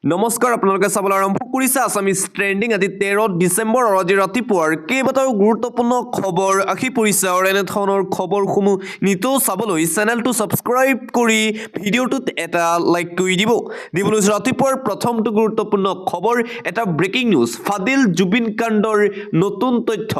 নমস্কাৰ আপোনালোকে চাবলৈ আৰম্ভ কৰিছে আছামিজ ট্ৰেন্ডিং আজি 13 ডিচেম্বৰ আৰু আজি ৰাতিপুৱাৰ কেইবাটাও গুৰুত্বপূৰ্ণ খবৰ আহি পৰিছে আৰু এনে ধৰণৰ খবৰসমূহ নিতৌ চাবলৈ চেনেলটো ছাবস্ক্ৰাইব কৰি ভিডিঅ'টোত এটা লাইক কৰি দিবলৈ ৰাতিপুৱাৰ প্ৰথমটো গুৰুত্বপূৰ্ণ খবৰ এটা ব্ৰেকিং নিউজ ফাদিল জুবিন কাণ্ডৰ নতুন তথ্য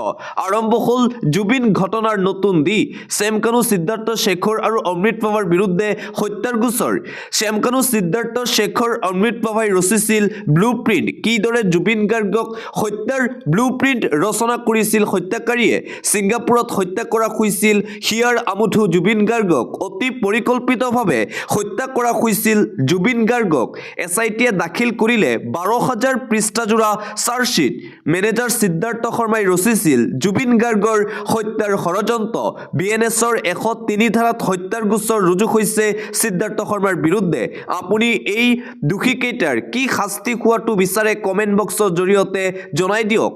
আৰম্ভ হ'ল জুবিন ঘটনাৰ নতুন দি শ্যামকানু সিদ্ধাৰ্থ শেখৰ আৰু অমৃত পাভাৰ বিৰুদ্ধে হত্যাৰ গোচৰ শ্যামকানু সিদ্ধাৰ্থ শেখৰ অমৃত পাভাই ৰচিছিল ব্লুপ্ৰিণ্ট কিদৰে জুবিন গাৰ্গক হত্যাৰ ব্লুপ্ৰিণ্ট ৰচনা কৰিছিল হত্যাকাৰীয়ে ছিংগাপুৰত হত্যা কৰা হৈছিল হিয়াৰ আমুথু জুবিন গাৰ্গক অতি পৰিকল্পিতভাৱে হত্যা কৰা হৈছিল জুবিন গাৰ্গক এছআইটিয়ে দাখিল কৰিলে ১২,০০০ পৃষ্ঠাজোৰা চাৰ্জশ্বীট মেনেজাৰ সিদ্ধাৰ্থ শৰ্মাই ৰচিছিল জুবিন গাৰ্গৰ হত্যাৰ ষড়যন্ত্ৰ বিএনএছৰ ১০৩ ধাৰাত হত্যাৰ গোচৰ ৰুজু হৈছে সিদ্ধাৰ্থ শৰ্মাৰ বিৰুদ্ধে আপুনি এই দোষীকেইটাৰ কি শাস্তি হোৱাটো বিচাৰে কমেন্ট বক্সৰ জৰিয়তে জনাই দিয়ক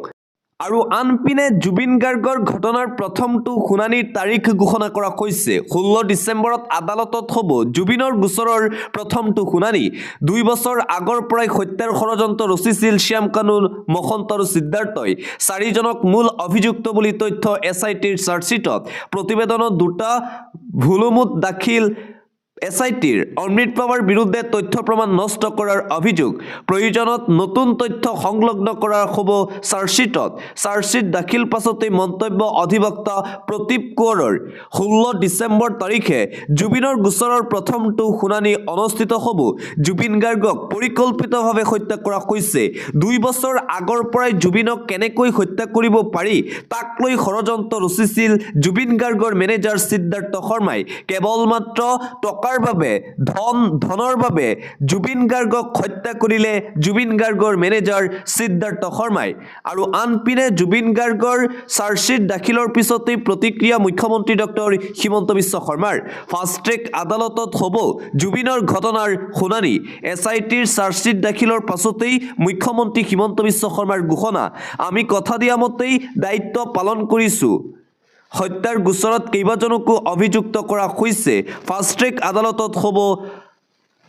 আৰু আনপিনে জুবিন গাৰ্গৰ ঘটনাৰ প্ৰথমটো শুনানিৰ তাৰিখ ঘোষণা কৰা হৈছে 16 ডিচেম্বৰত আদালতত হ'ব জুবিনৰ গোচৰৰ প্ৰথমটো শুনানি 2 বছৰ আগৰ পৰাই হত্যাৰ ষড়যন্ত্ৰ ৰচিছিল শ্যামকানু মহন্ত আৰু সিদ্ধাৰ্থই 4জনক মূল অভিযুক্ত বুলি তথ্য এছআইটিৰ চাৰ্জশ্বীটত প্ৰতিবেদনত দুটা ভুলুমুত দাখিল এছআইটিৰ অমৃত পাভাৰ বিৰুদ্ধে তথ্য প্ৰমাণ নষ্ট কৰাৰ অভিযোগ প্ৰয়োজনত নতুন তথ্য সংলগ্ন কৰা হ'ব চাৰ্জশ্বীট দাখিল পাছতে মন্তব্য অধিবক্তা প্ৰদীপ কোঁৱৰৰ 16 ডিচেম্বৰ তাৰিখে জুবিনৰ গোচৰৰ প্ৰথমটো শুনানি অনুষ্ঠিত হ'ব জুবিন গাৰ্গক পৰিকল্পিতভাৱে হত্যা কৰা হৈছে 2 বছৰ আগৰ পৰাই জুবিনক কেনেকৈ হত্যা কৰিব পাৰি তাক লৈ ষড়যন্ত্ৰ ৰচিছিল জুবিন গাৰ্গৰ মেনেজাৰ সিদ্ধাৰ্থ শৰ্মাই কেৱল মাত্ৰ ধনৰ বাবে জুবিন গাৰ্গক হত্যা কৰিলে জুবিন গাৰ্গৰ মেনেজাৰ সিদ্ধাৰ্থ শৰ্মাই আৰু আনপিনে জুবিন গাৰ্গৰ চাৰ্জশ্বীট দাখিলৰ পিছতেই প্ৰতিক্ৰিয়া মুখ্যমন্ত্ৰী ডক্টৰ হিমন্ত বিশ্ব শৰ্মাৰ ফাষ্ট ট্ৰেক আদালতত হ'ব জুবিনৰ ঘটনাৰ শুনানি এছআইটিৰ চাৰ্জশ্বীট দাখিলৰ পাছতেই মুখ্যমন্ত্ৰী হিমন্ত বিশ্ব শৰ্মাৰ ঘোষণা আমি কথা দিয়া মতেই দায়িত্ব পালন কৰিছোঁ হত্যাৰ গোচৰত কেইবাজনকো অভিযুক্ত কৰা হৈছে ফাষ্ট ট্ৰেক আদালতত হ'ব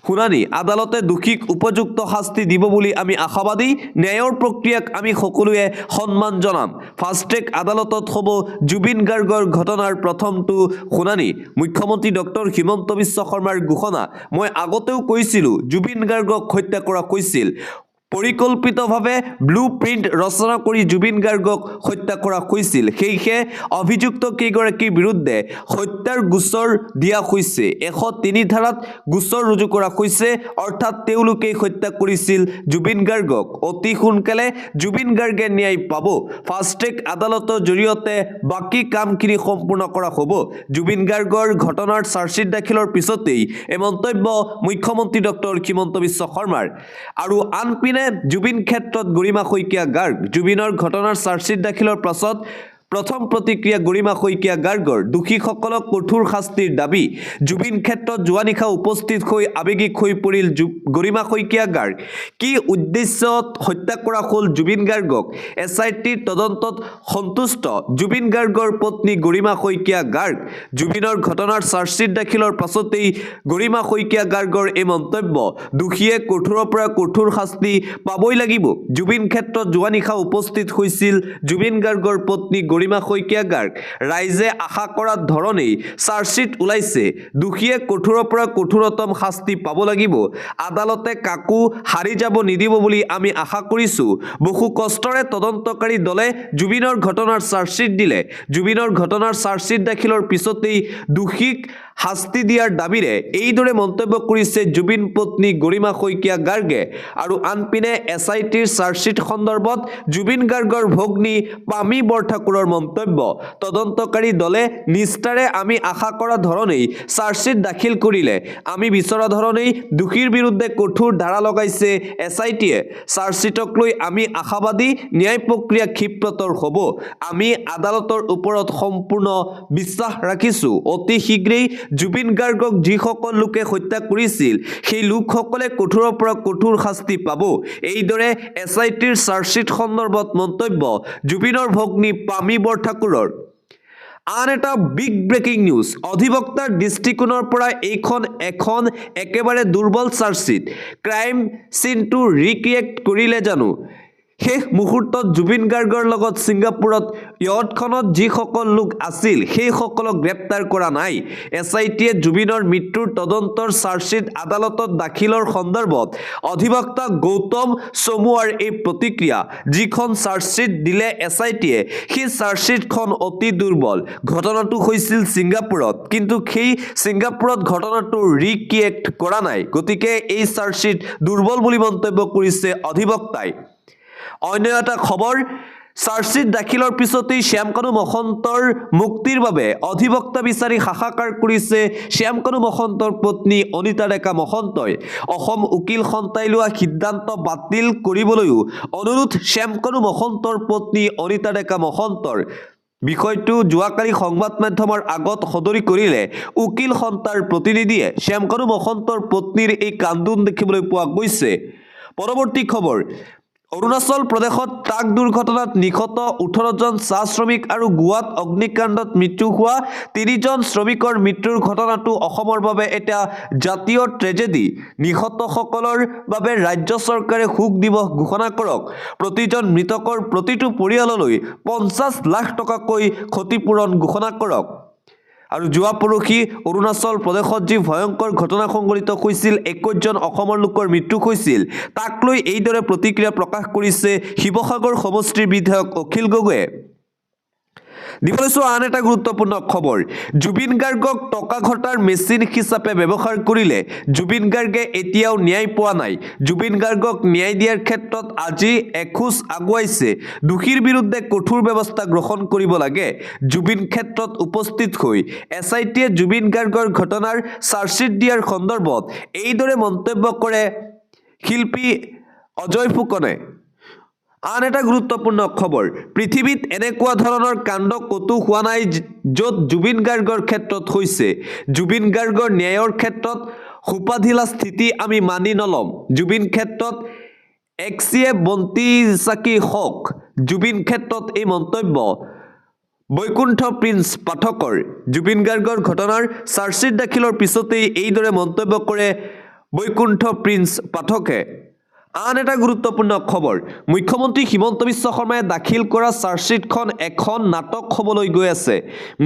শুনানি আদালতে দোষীক উপযুক্ত শাস্তি দিব বুলি আমি আশাবাদী ন্যায়ৰ প্ৰক্ৰিয়াক আমি সকলোৱে সন্মান জনাম ফাষ্ট ট্ৰেক আদালতত হ'ব জুবিন গাৰ্গৰ ঘটনাৰ প্ৰথমটো শুনানি মুখ্যমন্ত্ৰী ডক্টৰ হিমন্ত বিশ্ব শৰ্মাৰ ঘোষণা মই আগতেও কৈছিলোঁ জুবিন গাৰ্গক হত্যা কৰা হৈছিল পৰিকল্পিতভাৱে ব্লুপ্ৰিণ্ট ৰচনা কৰি জুবিন গাৰ্গক হত্যা কৰা হৈছিল সেয়েহে অভিযুক্ত কেইগৰাকীৰ বিৰুদ্ধে হত্যাৰ গোচৰ দিয়া হৈছে ১০৩ ধাৰাত গোচৰ ৰুজু কৰা হৈছে অৰ্থাৎ তেওঁলোকে হত্যা কৰিছিল জুবিন গাৰ্গক অতি সোনকালে জুবিন গাৰ্গে ন্যায় পাব ফাষ্ট ট্ৰেক আদালতৰ জৰিয়তে বাকী কামখিনি সম্পূৰ্ণ কৰা হ'ব জুবিন গাৰ্গৰ ঘটনাৰ চাৰ্জশ্বীট দাখিলৰ পিছতেই এই মন্তব্য মুখ্যমন্ত্ৰী ডক্টৰ হিমন্ত বিশ্ব শৰ্মাৰ আৰু আনপিনে জুবিন ক্ষেত্ৰত গৰিমা শইকীয়া গাৰ্গ জুবিনৰ ঘটনাৰ চাৰ্জশ্বীট দাখিলৰ পাছত প্ৰথম প্ৰতিক্ৰিয়া গৰিমা শইকীয়া গাৰ্গৰ দোষীসকলক কঠোৰ শাস্তিৰ দাবী জুবিন ক্ষেত্ৰত যোৱা নিশা উপস্থিত হৈ আৱেগিক হৈ পৰিল গৰিমা শইকীয়া গাৰ্গ কি উদ্দেশ্যত হত্যা কৰা হ'ল জুবিন গাৰ্গক এছআইটিৰ তদন্তত সন্তুষ্ট জুবিন গাৰ্গৰ পত্নী গৰিমা শইকীয়া গাৰ্গ জুবিনৰ ঘটনাৰ চাৰ্জশ্বীট দাখিলৰ পাছতেই গৰিমা শইকীয়া গাৰ্গৰ এই মন্তব্য দোষীয়ে কঠোৰৰ পৰা কঠোৰ শাস্তি পাবই লাগিব জুবিন ক্ষেত্ৰত যোৱা নিশা উপস্থিত হৈছিল জুবিন গাৰ্গৰ পত্নী গৰিমা শইকীয়া গাৰ্গ ৰাইজে আশা কৰাৰ ধৰণেই চাৰ্জশ্বীট ওলাইছে দোষীয়ে কঠোৰৰ পৰা কঠোৰতম শাস্তি পাব লাগিব আদালতে কাকো হাৰি যাব নিদিব বুলি আমি আশা কৰিছোঁ বহু কষ্টৰে তদন্তকাৰী দলে জুবিনৰ ঘটনাৰ চাৰ্জশ্বীট দিলে জুবিনৰ ঘটনাৰ চাৰ্জশ্বীট দাখিলৰ পিছতেই দোষীক শাস্তি দিয়াৰ দাবীৰে এইদৰে মন্তব্য কৰিছে জুবিন পত্নী গৰিমা শইকীয়া গাৰ্গে আৰু আনপিনে এছআইটিৰ চাৰ্জশ্বীট সন্দৰ্ভত জুবিন গাৰ্গৰ ভগ্নী পামী বৰঠাকুৰৰ মন্তব্য তদন্তকাৰী দলে নিষ্ঠাৰে আমি আশা কৰা ধৰণেই চাৰ্জশ্বীট দাখিল কৰিলে আমি বিচৰা ধৰণেই দোষীৰ বিৰুদ্ধে কঠোৰ ধাৰা লগাইছে এছআইটিয়ে চাৰ্জশ্বীটক লৈ আমি আশাবাদী ন্যায় প্ৰক্ৰিয়া ক্ষিপ্ৰতৰ হ'ব আমি আদালতৰ ওপৰত সম্পূৰ্ণ বিশ্বাস ৰাখিছোঁ অতি শীঘ্ৰেই জুবিন গাৰ্গক যিসকল লোকে হত্যা কৰিছিল সেই লোকসকলে কঠোৰৰ পৰা কঠোৰ শাস্তি পাব এইদৰে এছআইটিৰ চাৰ্জশ্বীট সন্দৰ্ভত মন্তব্য জুবিনৰ ভগ্নী পামী বৰঠাকুৰৰ আন এটা বিগ ব্ৰেকিং নিউজ অধিবক্তাৰ দৃষ্টিকোণৰ পৰা এখন একেবাৰে দুৰ্বল চাৰ্জশ্বিট ক্ৰাইম চিনটো ৰিক্ৰিয়েট কৰিলে জানো শেষ মুহূৰ্তত জুবিন গাৰ্গৰ লগত ছিংগাপুৰত য়টখনত যিসকল লোক আছিল সেইসকলক গ্ৰেপ্তাৰ কৰা নাই এছআইটিয়ে জুবিনৰ মৃত্যুৰ তদন্তৰ চাৰ্জশ্বিট আদালতত দাখিলৰ সন্দৰ্ভত অধিবক্তা গৌতম চমুৱাৰ এই প্ৰতিক্ৰিয়া যিখন চাৰ্জশ্বিট দিলে এছআইটিয়ে সেই চাৰ্জশ্বিটখন অতি দুৰ্বল ঘটনাটো হৈছিল ছিংগাপুৰত কিন্তু সেই ছিংগাপুৰত ঘটনাটো ৰিক্ৰিয়েট কৰা নাই গতিকে এই চাৰ্জশ্বিট দুৰ্বল বুলি মন্তব্য কৰিছে অধিবক্তাই অন্য এটা খবৰ চাৰ্জশ্বিট দাখিলৰ পিছতেই শ্যামকানু মহন্তৰ মুক্তিৰ বাবে অধিবক্তা বিচাৰি হাহাকাৰ কৰিছে শ্যামকানু মহন্তৰ পত্নী অনিতা ডেকা মহন্তই অসম উকিল সন্থাই লোৱা সিদ্ধান্ত বাতিল কৰিবলৈও অনুৰোধ শ্যামকানু মহন্তৰ পত্নী অনিতা ডেকা মহন্তৰ বিষয়টো যোৱাকালি সংবাদ মাধ্যমৰ আগত সদৰি কৰিলে উকিল সন্থাৰ প্ৰতিনিধিয়ে শ্যামকানু মহন্তৰ পত্নীৰ এই কান্দোন দেখিবলৈ পোৱা গৈছে পৰৱৰ্তী খবৰ অৰুণাচল প্ৰদেশত ট্ৰাক দুৰ্ঘটনাত নিহত 18 জন চাহ শ্ৰমিক আৰু গোৱাত অগ্নিকাণ্ডত মৃত্যু হোৱা 30 জন শ্ৰমিকৰ মৃত্যুৰ ঘটনাটো অসমৰ বাবে এটা জাতীয় ট্ৰেজেডি নিহতসকলৰ বাবে ৰাজ্য চৰকাৰে শোক দিৱস ঘোষণা কৰক প্ৰতিজন মৃতকৰ প্ৰতিটো পৰিয়াললৈ 50 লাখ টকাকৈ ক্ষতিপূৰণ ঘোষণা কৰক আৰু যোৱা পৰহি অৰুণাচল প্ৰদেশত যি ভয়ংকৰ ঘটনা সংঘটিত হৈছিল 21 জন অসমৰ লোকৰ মৃত্যু হৈছিল তাক লৈ এইদৰে প্ৰতিক্ৰিয়া প্ৰকাশ কৰিছে শিৱসাগৰ সমষ্টিৰ বিধায়ক অখিল গগৈয়ে দিবলৈছো আন এটা গুৰুত্বপূৰ্ণ খবৰ জুবিন গাৰ্গক টকা ঘটাৰ মেচিন হিচাপে ব্যৱহাৰ কৰিলে জুবিন গাৰ্গে এতিয়াও ন্যায় পোৱা নাই জুবিন গাৰ্গক ন্যায় দিয়াৰ ক্ষেত্ৰত আজি এখোজ আগুৱাইছে দোষীৰ বিৰুদ্ধে কঠোৰ ব্যৱস্থা গ্ৰহণ কৰিব লাগে জুবিন ক্ষেত্ৰত উপস্থিত হৈ এছআইটিয়ে জুবিন গাৰ্গৰ ঘটনাৰ চাৰ্জশ্বিট দিয়াৰ সন্দৰ্ভত এইদৰে মন্তব্য কৰে শিল্পী অজয় ফুকনে আন এটা গুৰুত্বপূৰ্ণ খবৰ পৃথিৱীত এনেকুৱা ধৰণৰ কাণ্ড কতো হোৱা নাই য'ত জুবিন গাৰ্গৰ ক্ষেত্ৰত হৈছে জুবিন গাৰ্গৰ ন্যায়ৰ ক্ষেত্ৰত সুপাধিলা স্থিতি আমি মানি নলম জুবিন ক্ষেত্ৰত এক্সিয়ে বন্তি চাকি হক জুবিন ক্ষেত্ৰত এই মন্তব্য বৈকুণ্ঠ প্ৰিন্স পাঠকৰ জুবিন গাৰ্গৰ ঘটনাৰ চাৰ্জশ্বিট দাখিলৰ পিছতেই এইদৰে মন্তব্য কৰে বৈকুণ্ঠ প্ৰিন্স পাঠকে আন এটা গুৰুত্বপূৰ্ণ খবৰ মুখ্যমন্ত্ৰী হিমন্ত বিশ্ব শৰ্মাই দাখিল কৰা চাৰ্জশ্বিটখন এখন নাটক হ'বলৈ গৈ আছে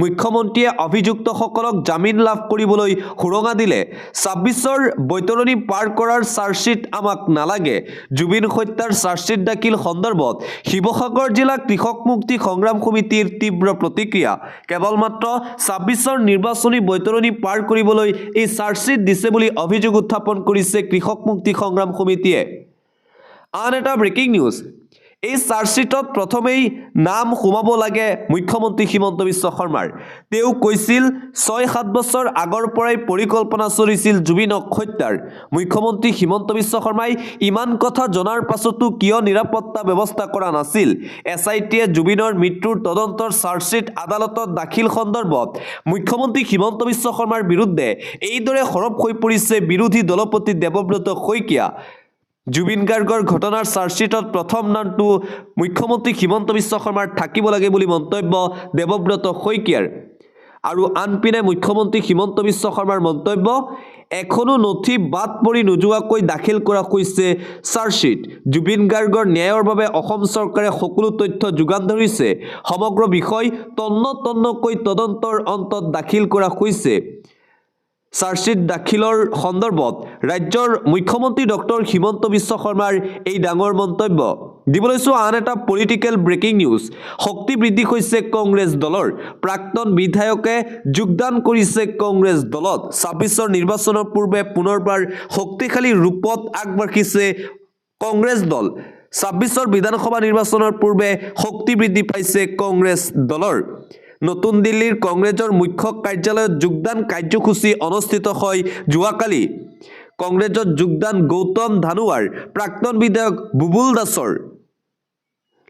মুখ্যমন্ত্ৰীয়ে অভিযুক্তসকলক জামিন লাভ কৰিবলৈ সুৰঙা দিলে 26ৰ বৈতৰণি পাৰ কৰাৰ চাৰ্জশ্বিট আমাক নালাগে জুবিন হত্যাৰ চাৰ্জশ্বিট দাখিল সন্দৰ্ভত শিৱসাগৰ জিলা কৃষক মুক্তি সংগ্ৰাম সমিতিৰ তীব্ৰ প্ৰতিক্ৰিয়া কেৱল মাত্ৰ 26ৰ নিৰ্বাচনী বৈতৰণি পাৰ কৰিবলৈ এই চাৰ্জশ্বিট দিছে বুলি অভিযোগ উত্থাপন কৰিছে কৃষক মুক্তি সংগ্ৰাম সমিতিয়ে আন এটা ব্ৰেকিং নিউজ এই চাৰ্জশ্বিটত প্ৰথমেই নাম সোমাব লাগে মুখ্যমন্ত্ৰী হিমন্ত বিশ্ব শৰ্মাৰ তেওঁ কৈছিল 6-7 বছৰ আগৰ পৰাই পৰিকল্পনা চলিছিল জুবিনক হত্যাৰ মুখ্যমন্ত্ৰী হিমন্ত বিশ্ব শৰ্মাই ইমান কথা জনাৰ পাছতো কিয় নিৰাপত্তা ব্যৱস্থা কৰা নাছিল এছআইটিয়ে জুবিনৰ মৃত্যুৰ তদন্তৰ চাৰ্জশ্বিট আদালতত দাখিল সন্দৰ্ভত মুখ্যমন্ত্ৰী হিমন্ত বিশ্ব শৰ্মাৰ বিৰুদ্ধে এইদৰে সৰব হৈ পৰিছে বিৰোধী দলপতি দেৱব্ৰত শইকীয়া জুবিন গাৰ্গৰ ঘটনাৰ চাৰ্জশ্বিটত প্ৰথম নামটো মুখ্যমন্ত্ৰী হিমন্ত বিশ্ব শৰ্মাৰ থাকিব লাগে বুলি মন্তব্য দেৱব্ৰত শইকীয়াৰ আৰু আনপিনে মুখ্যমন্ত্ৰী হিমন্ত বিশ্ব শৰ্মাৰ মন্তব্য এখনো নথি বাদ পৰি নোযোৱাকৈ দাখিল কৰা হৈছে চাৰ্জশ্বিট জুবিন গাৰ্গৰ ন্যায়ৰ বাবে অসম চৰকাৰে সকলো তথ্য যোগান ধৰিছে সমগ্ৰ বিষয় তন্নকৈ তদন্তৰ অন্তত দাখিল কৰা হৈছে চাৰ্জশ্বিট দাখিলৰ সন্দৰ্ভত ৰাজ্যৰ মুখ্যমন্ত্ৰী ডক্টৰ হিমন্ত বিশ্ব শৰ্মাৰ এই ডাঙৰ মন্তব্য দিবলৈছো আন এটা পলিটিকেল ব্ৰেকিং নিউজ শক্তি বৃদ্ধি হৈছে কংগ্ৰেছ দলৰ প্ৰাক্তন বিধায়কে যোগদান কৰিছে কংগ্ৰেছ দলত 26ৰ নিৰ্বাচনৰ পূৰ্বে পুনৰবাৰ শক্তিশালী ৰূপত আগবাঢ়িছে কংগ্ৰেছ দল 26ৰ বিধানসভা নিৰ্বাচনৰ পূৰ্বে শক্তি বৃদ্ধি পাইছে কংগ্ৰেছ দলৰ নতুন দিল্লীৰ কংগ্ৰেছৰ মুখ্য কাৰ্যালয়ত যোগদান কাৰ্যসূচী অনুষ্ঠিত হয় যোৱাকালি কংগ্ৰেছৰ যোগদান গৌতম ধানুৱাৰ প্ৰাক্তন বিধায়ক বুবুল দাসৰ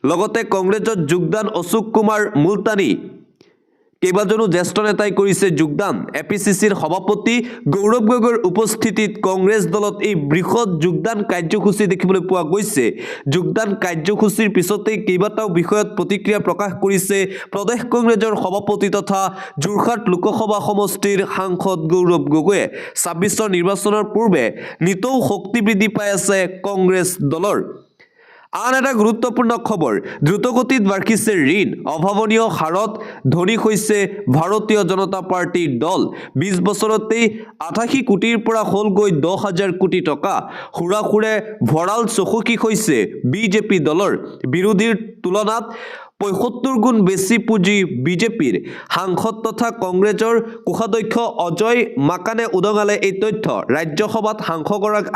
লগতে কংগ্ৰেছৰ যোগদান অশোক কুমাৰ মুলতানী কেইবাজনো জ্যেষ্ঠ নেতাই কৰিছে যোগদান এপিচিচিৰ সভাপতি গৌৰৱ গগৈৰ উপস্থিতিত কংগ্ৰেছ দলত এই বৃহৎ যোগদান কাৰ্যসূচী দেখিবলৈ পোৱা গৈছে যোগদান কাৰ্যসূচীৰ পিছতেই কেইবাটাও বিষয়ত প্ৰতিক্ৰিয়া প্ৰকাশ কৰিছে প্ৰদেশ কংগ্ৰেছৰ সভাপতি তথা যোৰহাট লোকসভা সমষ্টিৰ সাংসদ গৌৰৱ গগৈয়ে ২৬ৰ নিৰ্বাচনৰ পূৰ্বে নিতৌ শক্তি বৃদ্ধি পাই আছে কংগ্ৰেছ দলৰ আন এটা গুৰুত্বপূৰ্ণ খবৰ দ্ৰুতগতিত বাঢ়িছে ঋণ অভাৱনীয় হাৰত ধনী হৈছে ভাৰতীয় জনতা পাৰ্টিৰ দল ২০ বছৰতেই ৮৮ কোটিৰ পৰা হ'লগৈ ১০,০০০ কোটি টকা হুৰাহুৰে ভঁৰাল চহকী হৈছে বিজেপি দলৰ বিৰোধীৰ তুলনাত ৭৫ গুণ বেছি পুঁজি বিজেপিৰ সাংসদ তথা কংগ্ৰেছৰ কোষাধ্যক্ষ অজয় মাকানে উদঙালে এই তথ্য ৰাজ্যসভাত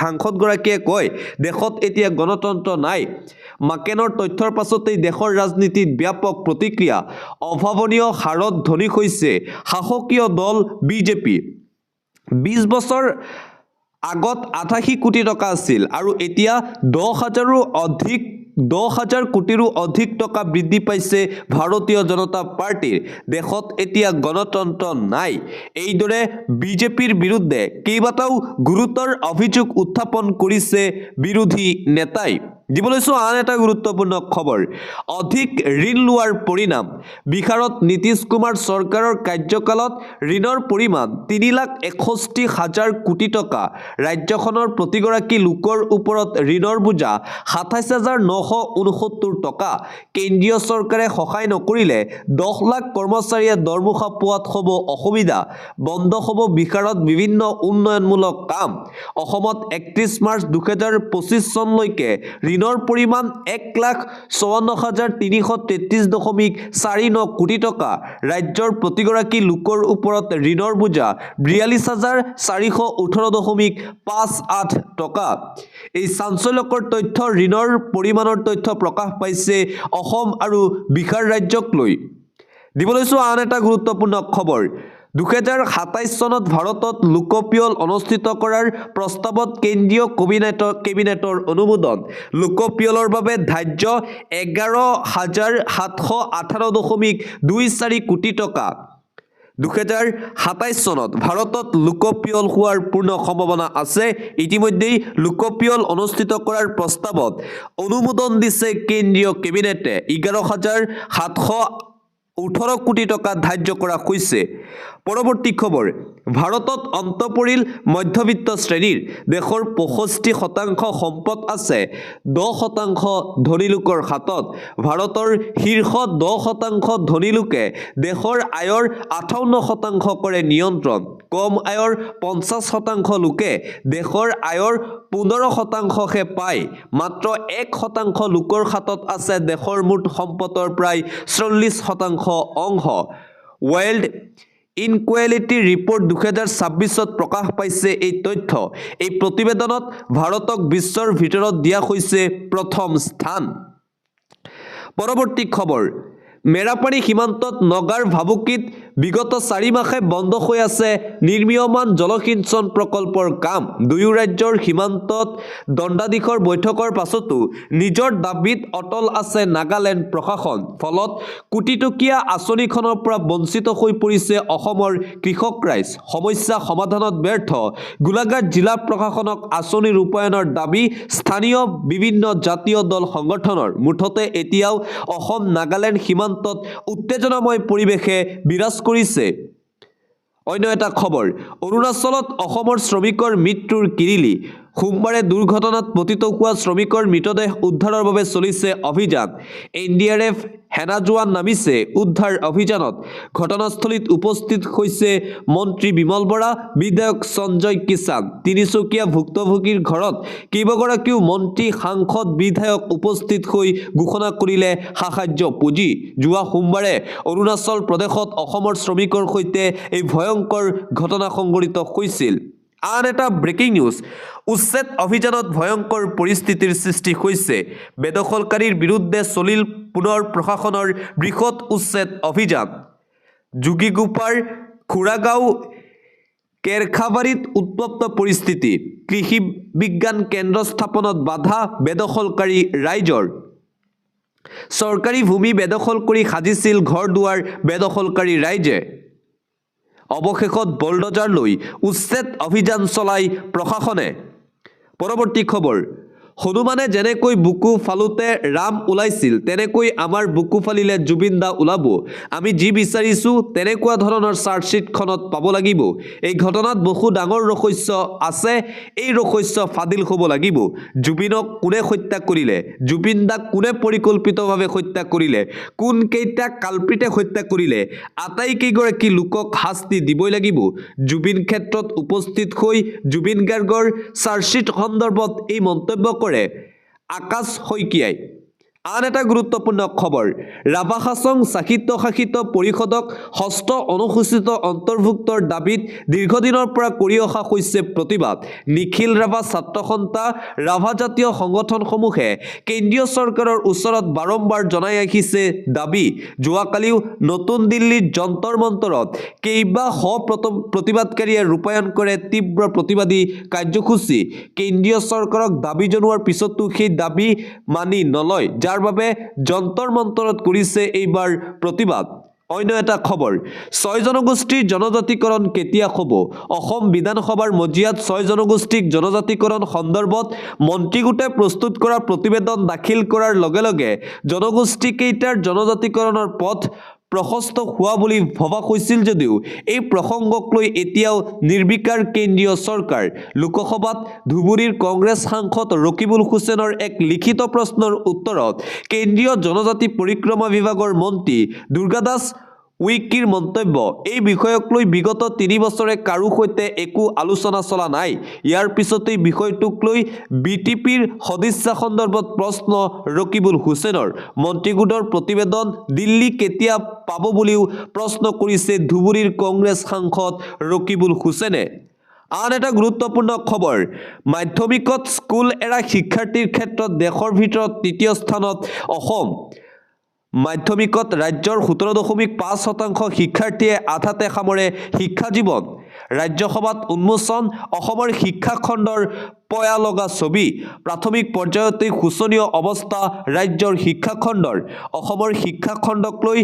সাংসদগৰাকীয়ে কয় দেশত এতিয়া গণতন্ত্ৰ নাই মাকেনৰ তথ্যৰ পাছতেই দেশৰ ৰাজনীতিত ব্যাপক প্ৰতিক্ৰিয়া অভাৱনীয় হাৰত ধনী হৈছে শাসকীয় দল বিজেপি ২০ বছৰ আগত ৮৮ কোটি টকা আছিল আৰু এতিয়া ১০,০০০ কোটিৰো অধিক টকা বৃদ্ধি পাইছে ভাৰতীয় জনতা পাৰ্টিৰ দেশত এতিয়া গণতন্ত্ৰ নাই এইদৰে বিজেপিৰ বিৰুদ্ধে কেইবাটাও গুৰুতৰ অভিযোগ উত্থাপন কৰিছে বিৰোধী নেতাই দিবলৈছো আন এটা গুৰুত্বপূৰ্ণ খবৰ অধিক ঋণ লোৱাৰ পৰিণাম বিহাৰত নীতিশ কুমাৰ চৰকাৰৰ কাৰ্যকালত ঋণৰ পৰিমাণ ৩,৬১,০০০ কোটি টকা ৰাজ্যখনৰ প্ৰতিগৰাকী লোকৰ ওপৰত ঋণৰ বোজা ২৭,৯৬৯ টকা কেন্দ্ৰীয় চৰকাৰে সহায় নকৰিলে ১০ লাখ কৰ্মচাৰীয়ে দৰমহা পোৱাত হ'ব অসুবিধা বন্ধ হ'ব বিহাৰত বিভিন্ন উন্নয়নমূলক কাম অসমত ৩১ মাৰ্চ ২০২৫ চনলৈকে ঋণৰ পৰিমাণ ১,৫৪,৩৩৩.৪৯ কোটি টকা ৰাজ্যৰ প্ৰতিগৰাকী লোকৰ ওপৰত ঋণৰ বোজা ৪২,৪১৮.৫৮ টকা এই চাঞ্চল্যকৰ তথ্য ঋণৰ পৰিমাণৰ তথ্য প্ৰকাশ পাইছে অসম আৰু বিহাৰ ৰাজ্যক লৈ দিবলৈছো আন এটা গুৰুত্বপূৰ্ণ খবৰ ২০২৭ চনত ভাৰতত লোকপিয়ল অনুষ্ঠিত কৰাৰ প্ৰস্তাৱত কেন্দ্ৰীয় কেবিনেটৰ অনুমোদন লোকপিয়লৰ বাবে ধাৰ্য ১১,৭১৮.২৪ কোটি টকা ২০২৭ চনত ভাৰতত লোকপিয়ল হোৱাৰ পূৰ্ণ সম্ভাৱনা আছে ইতিমধ্যেই লোকপিয়ল অনুষ্ঠিত কৰাৰ প্ৰস্তাৱত অনুমোদন দিছে কেন্দ্ৰীয় কেবিনেটে ১১,৭১৮ কোটি টকা ধাৰ্য কৰা হৈছে পৰৱৰ্তী খবৰ ভাৰতত অন্ত পৰিল মধ্যবিত্ত শ্ৰেণীৰ দেশৰ ৬৫% সম্পদ আছে ১০% ধনী লোকৰ হাতত ভাৰতৰ শীৰ্ষ 10% ধনী লোকে দেশৰ আয়ৰ ৫৮% কৰে নিয়ন্ত্ৰণ কম আয়ৰ ৫০% লোকে দেশৰ আয়ৰ ১৫%হে পায় মাত্ৰ ১% লোকৰ হাতত আছে দেশৰ মুঠ সম্পদৰ প্ৰায় ৪০% অংশ ৱৰ্ল্ড ইনকুৱেলিটি ৰিপৰ্ট ২০২৬ত প্ৰকাশ পাইছে এই তথ্য এই প্ৰতিবেদনত ভাৰতক বিশ্বৰ ভিতৰত দিয়া হৈছে প্ৰথম স্থান পৰৱৰ্তী খবৰ মেৰাপানী সীমান্তত নগাৰ ভাবুকিত বিগত ৪ মাহে বন্ধ হৈ আছে নিৰ্মীয়মান জলসিঞ্চন প্ৰকল্পৰ কাম দুয়ো ৰাজ্যৰ সীমান্তত দণ্ডাধীশৰ বৈঠকৰ পাছতো নিজৰ দাবীত অটল আছে নাগালেণ্ড প্ৰশাসন ফলত কোটিটকীয়া আঁচনিখনৰ পৰা বঞ্চিত হৈ পৰিছে অসমৰ কৃষক ৰাইজ সমস্যা সমাধানত ব্যৰ্থ গোলাঘাট জিলা প্ৰশাসনক আঁচনি ৰূপায়ণৰ দাবী স্থানীয় বিভিন্ন জাতীয় দল সংগঠনৰ মুঠতে এতিয়াও অসম নাগালেণ্ড সীমান্তত উত্তেজনাময় পৰিৱেশে বিৰাজ কৰিছে অন্য এটা খবৰ অৰুণাচলত অসমৰ শ্ৰমিকৰ মৃত্যুৰ কিৰিলি সোমবাৰে দুৰ্ঘটনাত পতিত হোৱা শ্ৰমিকৰ মৃতদেহ উদ্ধাৰৰ বাবে চলিছে অভিযান এনডিআৰএফ সেনা জোৱান নামিছে উদ্ধাৰ অভিযানত ঘটনাস্থলীত উপস্থিত হৈছে মন্ত্ৰী বিমল বৰা বিধায়ক সঞ্জয় কিষাণ তিনিচুকীয়া ভুক্তভোগীৰ ঘৰত কেইবাগৰাকীও মন্ত্ৰী সাংসদ বিধায়ক উপস্থিত হৈ ঘোষণা কৰিলে সাহায্য পুঁজি যোৱা সোমবাৰে অৰুণাচল প্ৰদেশত অসমৰ শ্ৰমিকৰ সৈতে এই ভয়ংকৰ ঘটনা সংঘটিত হৈছিল আন এটা ব্ৰেকিং নিউজ উচ্ছেদ অভিযানত ভয়ংকৰ পৰিস্থিতিৰ সৃষ্টি হৈছে বেদখলকাৰীৰ বিৰুদ্ধে চলিল পুনৰ প্ৰশাসনৰ বৃহৎ উচ্ছেদ অভিযান যোগীগোপাৰ খুৰাগাঁও কেৰখাবাৰীত উত্তপ্ত পৰিস্থিতি কৃষি বিজ্ঞান কেন্দ্ৰ স্থাপনত বাধা বেদখলকাৰী ৰাইজৰ চৰকাৰী ভূমি বেদখল কৰি সাজিছিল ঘৰ দুৱাৰ বেদখলকাৰী ৰাইজে অৱশেষত বলডজাৰ লৈ উচ্ছেদ অভিযান চলাই প্ৰশাসনে পৰৱৰ্তী খবৰ হনুমানে যেনেকৈ বুকু ফালোতে ৰাম ওলাইছিল তেনেকৈ আমাৰ বুকু ফালিলে জুবিন দা ওলাব আমি যি বিচাৰিছো তেনেকুৱা ধৰণৰ চাৰ্জশ্বিটখনত পাব লাগিব এই ঘটনাত বহু ডাঙৰ ৰহস্য আছে এই ৰহস্য ফাদিল হ'ব লাগিব জুবিনক কোনে হত্যা কৰিলে জুবিন দাক কোনে পৰিকল্পিতভাৱে হত্যা কৰিলে কোন কেইটা কালপ্ৰিতে হত্যা কৰিলে আটাইকেইগৰাকী লোকক শাস্তি দিবই লাগিব জুবিন ক্ষেত্ৰত উপস্থিত হৈ জুবিন গাৰ্গৰ চাৰ্জশ্বিট সন্দৰ্ভত এই মন্তব্য কৰে আকাশ শইকীয়াই আন এটা গুৰুত্বপূৰ্ণ খবৰ ৰাভা হাছং সাহিত্য শাসিত পৰিষদক ষষ্ঠ অনুসূচিত অন্তৰ্ভুক্তৰ দাবীত দীৰ্ঘদিনৰ পৰা কৰি অহা হৈছে প্ৰতিবাদ নিখিল ৰাভা ছাত্ৰ সন্থা ৰাভা জাতীয় সংগঠনসমূহে কেন্দ্ৰীয় চৰকাৰৰ ওচৰত বাৰম্বাৰ জনাই আহিছে দাবী যোৱাকালিও নতুন দিল্লীৰ যন্তৰ মন্তৰত কেইবা প্ৰতিবাদকাৰীয়ে ৰূপায়ণ কৰে তীব্ৰ প্ৰতিবাদী কাৰ্যসূচী কেন্দ্ৰীয় চৰকাৰক দাবী জনোৱাৰ পিছতো সেই দাবী মানি নলয় যাৰ বাবে যন্তৰ মন্তৰত কৰিছে এইবাৰ প্ৰতিবাদ অন্য এটা খবৰ ৬ জনগোষ্ঠীৰ জনজাতিকৰণ কেতিয়া হ'ব অসম বিধানসভাৰ মজিয়াত ৬ জনগোষ্ঠীক জনজাতিকৰণ সন্দৰ্ভত মন্ত্ৰীগোটে প্ৰস্তুত কৰা প্ৰতিবেদন দাখিল কৰাৰ লগে লগে জনগোষ্ঠী কেইটাৰ জনজাতিকৰণৰ পথ প্ৰশস্ত হোৱা বুলি ভবা হৈছিল যদিও এই প্ৰসংগক লৈ এতিয়াও নিৰ্বিকাৰ কেন্দ্ৰীয় চৰকাৰ লোকসভাত ধুবুৰীৰ কংগ্ৰেছ সাংসদ ৰকিবুল হুছেইনৰ এক লিখিত প্ৰশ্নৰ উত্তৰত কেন্দ্ৰীয় জনজাতি পৰিক্ৰমা বিভাগৰ মন্ত্ৰী দুৰ্গাদাস উইকিৰ মন্তব্য এই বিষয়ক লৈ বিগত ৩ বছৰে কাৰো সৈতে একো আলোচনা চলা নাই ইয়াৰ পিছতেই বিষয়টোক লৈ বিটিপিৰ সদিচ্ছা সন্দৰ্ভত প্ৰশ্ন ৰকিবুল হুছেইনৰ মন্ত্ৰীগোটৰ প্ৰতিবেদন দিল্লী কেতিয়া পাব বুলিও প্ৰশ্ন কৰিছে ধুবুৰীৰ কংগ্ৰেছ সাংসদ ৰকিবুল হুছেইনে আন এটা গুৰুত্বপূৰ্ণ খবৰ মাধ্যমিকত স্কুল এৰা শিক্ষাৰ্থীৰ ক্ষেত্ৰত দেশৰ ভিতৰত তৃতীয় স্থানত অসম মাধ্যমিকত ৰাজ্যৰ ১৭.৫% শিক্ষাৰ্থীয়ে আধাতে সামৰে শিক্ষা জীৱন ৰাজ্যসভাত উন্মোচন অসমৰ শিক্ষা খণ্ডৰ পয়া লগা ছবি প্ৰাথমিক পৰ্যায়তে শোচনীয় অৱস্থা ৰাজ্যৰ শিক্ষা খণ্ডৰ অসমৰ শিক্ষা খণ্ডক লৈ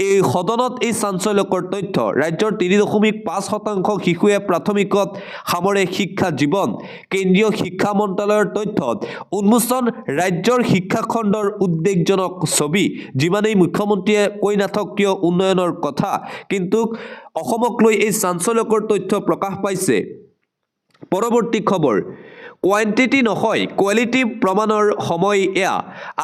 এই সদনত এই চাঞ্চল্যকৰ তথ্য ৰাজ্যৰ ৩.৫% শিশুৱে প্ৰাথমিকত সামৰে শিক্ষা জীৱন কেন্দ্ৰীয় শিক্ষা মন্ত্ৰালয়ৰ তথ্যত উন্মোচন ৰাজ্যৰ শিক্ষা খণ্ডৰ উদ্বেগজনক ছবি যিমানেই মুখ্যমন্ত্ৰীয়ে কৈ নাথক কিয় উন্নয়নৰ কথা কিন্তু অসমক লৈ এই চাঞ্চল্যকৰ তথ্য প্ৰকাশ পাইছে পৰৱৰ্তী খবৰ কোৱান্টিটি নহয় কোৱালিটি প্ৰমাণৰ সময় এয়া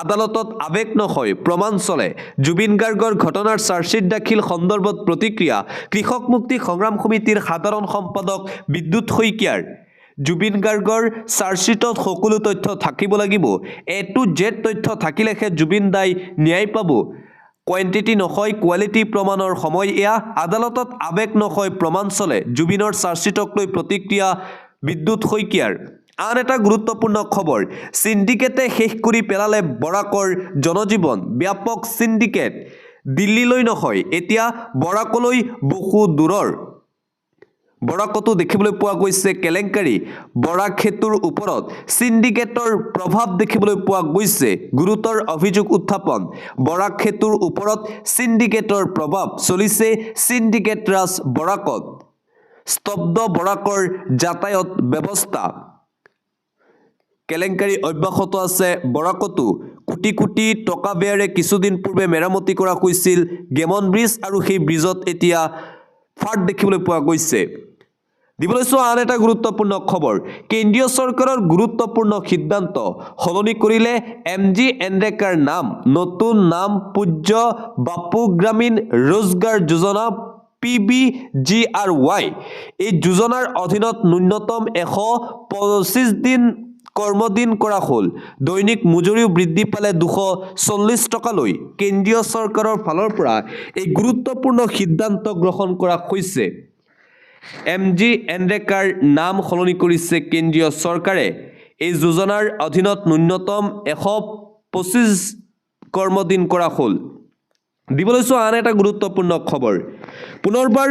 আদালতত আবেগ নহয় প্ৰমাণ চলে জুবিন গাৰ্গৰ ঘটনাৰ চাৰ্জশ্বিট দাখিল সন্দৰ্ভত প্ৰতিক্ৰিয়া কৃষক মুক্তি সংগ্ৰাম সমিতিৰ সাধাৰণ সম্পাদক বিদ্যুৎ শইকীয়াৰ জুবিন গাৰ্গৰ চাৰ্জশ্বিটত সকলো তথ্য থাকিব লাগিব এ টু জেড তথ্য থাকিলেহে জুবিন দাই ন্যায় পাব কোৱান্টিটি নহয় কোৱালিটি প্ৰমাণৰ সময় এয়া আদালতত আবেগ নহয় প্ৰমাণ চলে জুবিনৰ চাৰ্জশ্বিটক লৈ প্ৰতিক্ৰিয়া বিদ্যুৎ শইকীয়াৰ আন এটা গুৰুত্বপূৰ্ণ খবৰ সিন্ডিকেটে শেষ কৰি পেলালে বৰাকৰ জনজীৱন ব্যাপক সিন্ডিকেট দিল্লীলৈ নহয় এতিয়া বৰাকলৈ বহু দূৰৰ বৰাকতো দেখিবলৈ পোৱা গৈছে কেলেংকাৰী বৰাক সেতুৰ ওপৰত সিন্ডিকেটৰ প্ৰভাৱ দেখিবলৈ পোৱা গৈছে গুৰুতৰ অভিযোগ উত্থাপন বৰাক সেতুৰ ওপৰত সিন্ডিকেটৰ প্ৰভাৱ চলিছে সিন্ডিকেট ৰাজ বৰাকত স্তব্ধ বৰাকৰ যাতায়াত ব্যৱস্থা কেলেংকাৰী অব্যাহত আছে বৰাকতো কোটি কোটি টকা ব্যয়েৰে কিছুদিন পূৰ্বে মেৰামতি কৰা হৈছিল গেমন ব্ৰিজ আৰু সেই ব্ৰিজত এতিয়া ফাট দেখিবলৈ পোৱা গৈছে দিবলৈ চোৱা আন এটা গুৰুত্বপূৰ্ণ খবৰ কেন্দ্ৰীয় চৰকাৰৰ গুৰুত্বপূৰ্ণ সিদ্ধান্ত সলনি কৰিলে এমজি এনৰেকাৰ নাম নতুন নাম পূজ্য বাপু গ্ৰামীণ ৰোজগাৰ যোজনা PBGRY এই যোজনাৰ অধীনত ন্যূনতম 125 দিন কৰ্মদিন কৰা হ'ল দৈনিক মজুৰিও বৃদ্ধি পালে 240 টকালৈ কেন্দ্ৰীয় চৰকাৰৰ ফালৰ পৰা এই গুৰুত্বপূৰ্ণ সিদ্ধান্ত গ্ৰহণ কৰা হৈছে এমজি এনৰেকাৰ নাম সলনি কৰিছে কেন্দ্ৰীয় চৰকাৰে এই যোজনাৰ অধীনত ন্যূনতম 125 কৰ্মদিন কৰা হ'ল দিবলৈ চোৱা আন এটা গুৰুত্বপূৰ্ণ খবৰ পুনৰবাৰ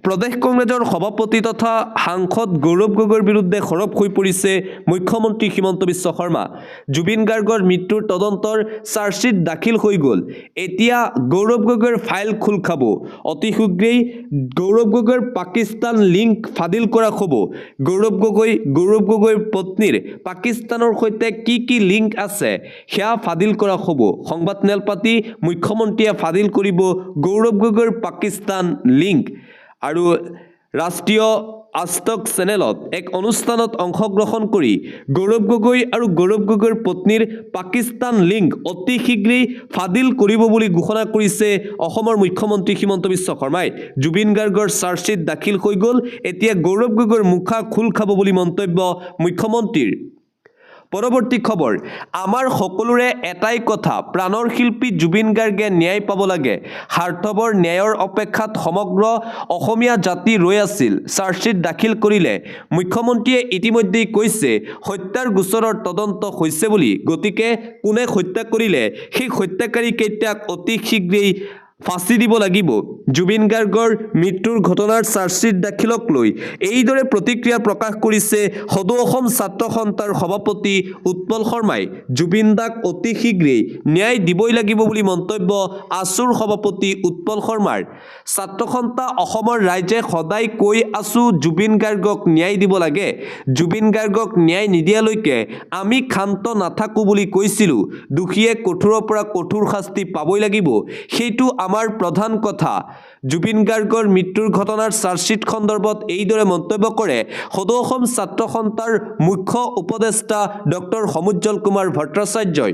প্ৰদেশ কংগ্ৰেছৰ সভাপতি তথা সাংসদ গৌৰৱ গগৈৰ বিৰুদ্ধে সৰব হৈ পৰিছে মুখ্যমন্ত্ৰী হিমন্ত বিশ্ব শৰ্মা। জুবিন গাৰ্গৰ মৃত্যুৰ তদন্তৰ চাৰ্জশ্বিট দাখিল হৈ গ'ল। এতিয়া গৌৰৱ গগৈৰ ফাইল খোল খাব। অতি শীঘ্ৰেই গৌৰৱ গগৈৰ পাকিস্তান লিংক ফাদিল কৰা হ'ব। গৌৰৱ গগৈৰ পত্নীৰ পাকিস্তানৰ সৈতে কি লিংক আছে সেয়া ফাদিল কৰা হ'ব। সংবাদ মেল পাতি মুখ্যমন্ত্ৰীয়ে ফাদিল কৰিব গৌৰৱ গগৈৰ পাকিস্তান লিংক। আৰু ৰাষ্ট্ৰীয় আজতক চেনেলত এক অনুষ্ঠানত অংশগ্ৰহণ কৰি গৌৰৱ গগৈ আৰু গৌৰৱ গগৈৰ পত্নীৰ পাকিস্তান লিংক অতি শীঘ্ৰেই ফাদিল কৰিব বুলি ঘোষণা কৰিছে অসমৰ মুখ্যমন্ত্ৰী হিমন্ত বিশ্ব শৰ্মাই। জুবিন গাৰ্গৰ চাৰ্জশ্বিট দাখিল হৈ গ'ল। এতিয়া গৌৰৱ গগৈৰ মুখা খোল খাব বুলি মন্তব্য মুখ্যমন্ত্ৰীৰ। পৰৱৰ্তী খবৰ, আমাৰ সকলোৰে এটাই কথা, প্ৰাণৰ শিল্পী জুবিন গাৰ্গে ন্যায় পাব লাগে। স্বাৰ্থবৰ ন্যায়ৰ অপেক্ষাত সমগ্ৰ অসমীয়া জাতি ৰৈ আছিল। চাৰ্জশ্বিট দাখিল কৰিলে মুখ্যমন্ত্ৰীয়ে ইতিমধ্যেই কৈছে হত্যাৰ গোচৰৰ তদন্ত হৈছে বুলি। গতিকে কোনে হত্যা কৰিলে সেই হত্যাকাৰীকেইটাক অতি শীঘ্ৰেই ফাঁচি দিব লাগিব। জুবিন গাৰ্গৰ মৃত্যুৰ ঘটনাৰ চাৰ্জশ্বিট দাখিলক লৈ এইদৰে প্ৰতিক্ৰিয়া প্ৰকাশ কৰিছে সদৌ অসম ছাত্ৰ সন্থাৰ সভাপতি উৎপল শৰ্মাই। জুবিন দাক অতি শীঘ্ৰেই ন্যায় দিবই লাগিব বুলি মন্তব্য আছুৰ সভাপতি উৎপল শৰ্মাৰ। ছাত্ৰ সন্থা অসমৰ ৰাইজে সদায় কৈ আছো জুবিন গাৰ্গক ন্যায় দিব লাগে। জুবিন গাৰ্গক ন্যায় নিদিয়ালৈকে আমি ক্ষান্ত নাথাকো বুলি কৈছিলোঁ। দোষীয়ে কঠোৰৰ পৰা কঠোৰ শাস্তি পাবই লাগিব, সেইটো আমাৰ প্ৰধান কথা। জুবিন গাৰ্গৰ মৃত্যুৰ ঘটনাৰ চাৰ্জশ্বিট সন্দৰ্ভত এইদৰে মন্তব্য কৰে সদৌ অসম ছাত্ৰ সন্থাৰ মুখ্য উপদেষ্টা ডক্টৰ সমুজ্জ্বল কুমাৰ ভট্টাচাৰ্যই।